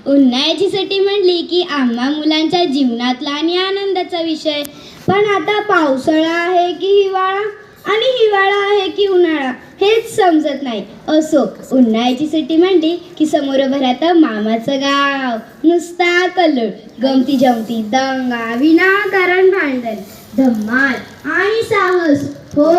उन्हाळ्याची सुट्टी म्हणली की आम्हा मुलांच्या जीवनातला आणि आनंदाचा विषय. पण आता पावसाळा आहे की हिवाळा आणि हिवाळा आहे की उन्हाळा हेच समजत नाही. असो, उन्हाळ्याची सुट्टी म्हणली की समोर भरात मामाचं गाव, नुसता कल्लोळ, गमती जमती, दंगा, विनाकारण भांडण, धम्माल आणि साहस. हो,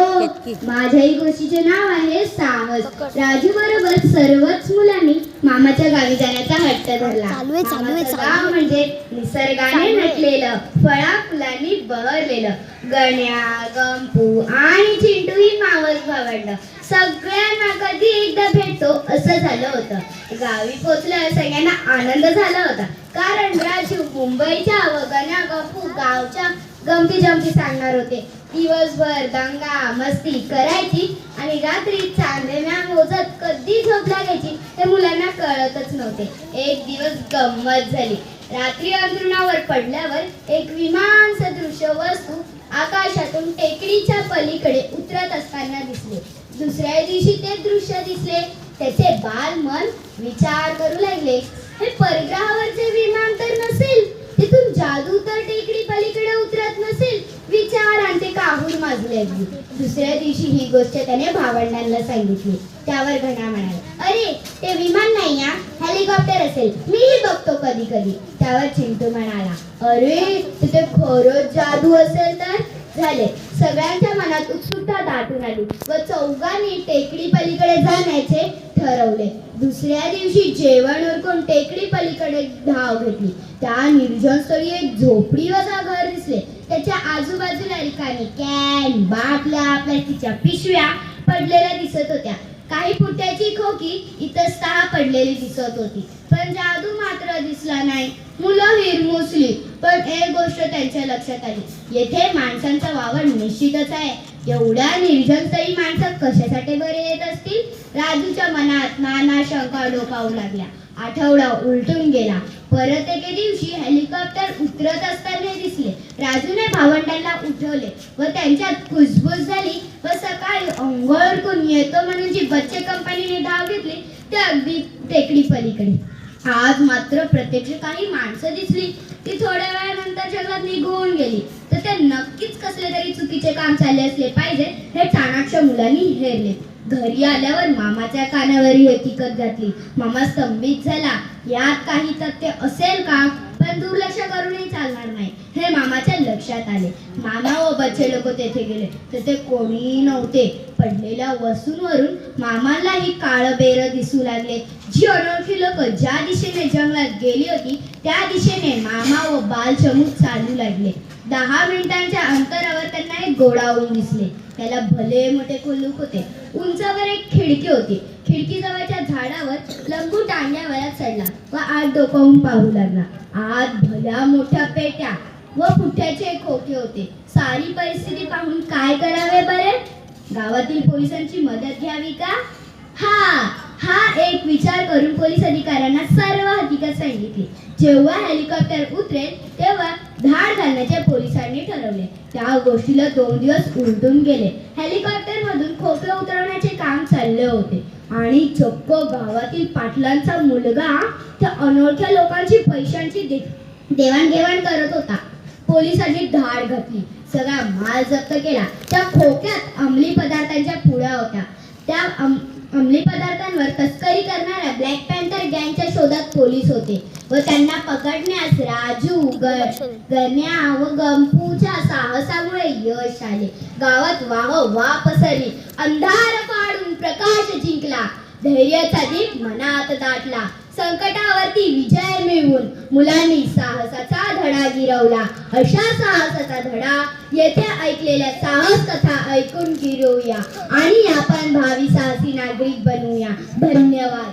माझ्याही गोष्टीचे नाव आहे साहस. राजू बरोबर सर्वच मुलांनी मामाच्या गावी जाण्याचा हट्ट धरला. मामाचं गाव म्हणजे निसर्गाने नटलेलं, फळा फुलांनी बहरलेलं. गण्या, गंपू आणि चिंटू ही मावस भावंड सगळ्यांना कधी एकदा भेटतो असं झालं होतं. गावी पोचल्यावर सगळ्यांना आनंद झाला होता, कारण राजू मुंबईच्या व गण्या गंपू गावच्या गमती जमती सांगणार होते. दिवसभर दंगा मस्ती करायची आणि रात्री चांदण्या मोजत कधी झोप लागायची ते मुलांना कळतच नव्हते. एक दिवस गंमत झाली. रात्री अंथरुणावर पडल्यावर एक विमान सदृश वस्तू आकाशातून टेकडीच्या पलीकडे उतरत असताना दिसले. दुसऱ्या दिवशी ते दृश्य दिसले. त्याचे बाल मन विचार करू लागले, हे परग्रहावरचे विमान तर नसेल, तिथून जादू तर टेकडी पलीकडे उतरत नसेल. विचार आणि ते काहूर माजू लागली. दुसऱ्या दिवशी ही गोष्ट त्याने भावंडांना सांगितली. त्यावर घणा म्हणाला, अरे ते विमान नाही या, हेलिकॉप्टर असेल, मीही बघतो कधी कधी. त्यावर चिंटू म्हणाला, अरे तिथे खरंच जादू असेल तर. झाले. सगळ्यांच्या मनात उत्सुकता दाटून आली व चौघांनी टेकडी पलीकडे जाण्याचे ठरवले. दुसऱ्या दिवशी जेवण उरकून टेकडी पलीकडे धाव घेतली. त्या निर्जन स्थळी एक झोपडी वजा घर दिसले. त्याच्या आजूबाजूला रिकामी कॅन, बाटल्या, प्लास्टिकच्या पिशव्या पडलेल्या दिसत होत्या. काही पुट्याची खोकी इतस्तः पडलेली दिसत होती, पण जादू मात्र दिसला नाही. मुलं हिरमुसली, पण एक गोष्ट त्यांच्या लक्षात आली, येथे माणसांचा वावर निश्चितच आहे. एवढ्या निर्जन स्थळी माणसं कशासाठी बरे येत असतील? राजूच्या मनात नाना शंका डोकावू लागल्या. आठवडा उलटून गेला. परत एके दिवशी हेलिकॉप्टर उतरत असताना दिसले. राजूने भावंडांना उठवले व त्यांच्यात कुजबुज झाली व सकाळी अंघोळ करून येतो म्हणून जी बच्चे कंपनीने धाव घेतली ते अगदी टेकडी पलीकडे. आज मात्र प्रत्यक्ष काही माणसं दिसली. ती थोड्या वेळानंतर जंगलात निघून गेली. तर ते नक्कीच कसले तरी चुकीचे काम चालले असले पाहिजे हे चाणाक्ष मुलांनी हेरले. घरी आल्यावर मामाच्या कानावर ही हकीकत घातली. मामा स्तंभित झाला. यात काही तथ्य असेल का? पण दुर्लक्ष करूनही चालणार नाही हे मामाच्या लक्षात आले. मामा व बच्चे लोक तेथे गेले. तेथे कोणीही नव्हते. पडलेल्या वस्तूंवरून मामालाही काळबेर दिसू लागले. जी अनोळखी लोक ज्या दिशेने जंगलात गेली होती त्या दिशेने मामा व बाल चमूक चालू लागले. 10 मिनिटांच्या अंतरावर त्यांना एक गोडाऊन दिसले. त्याला भले मोठे कुलूप होते. उंचावर एक खिडकी होती. खिडकीजवळच्या झाडावर लंबू टांग्यावर चढला व आत डोकावून पाहू लागला. आत भल्या मोठ्या पेट्या व पुठ्याचे खोके होते. सारी परिस्थिती पाहून काय करावे बरे? गावातील पोलिसांची मदत घ्यावी का? हा एक विचार करून पोलीस अधिकाऱ्यांना सर्व हकीकत सांगितली. जेव्हा हेलिकॉप्टर उतरेल तेव्हा धाड घालण्याचे पोलिसांनी ठरवले. त्या गोष्टीला 2 दिवस उलटून गेले. हेलिकॉप्टर मधून खोके उतरवण्याचे काम चालले होते आणि चक्क गावातील पाटलांचा मुलगा त्या अनोळख्या लोकांची पैशांची देवाणघेवाण करत होता. पोलिसांनी धाड घातली. सगळा माल जप्त केला. त्या खोक्यात अंमली पदार्थांच्या पुड्या होत्या. त्या अंमली पदार्थांवर तस्करी करणाऱ्या ब्लॅक पॅन्थर गँगच्या शोधात पोलीस होते व त्यांना पकडण्यास राजू, गण्या व गंपूच्या साहसामुळे यश आले. गावात वाह पसरली. अंधार पाडून प्रकाश जिंकला. धैर्याचा दीप मनात दाटला. संकटावरती विजय मिळवून मुलांनी साहसाचा धडा गिरवला. अशा साहसाचा धडा येथे ऐकलेल्या साहस कथा ऐकून गिरवूया आणि आपण भावी साहसी नागरिक बनवूया. धन्यवाद.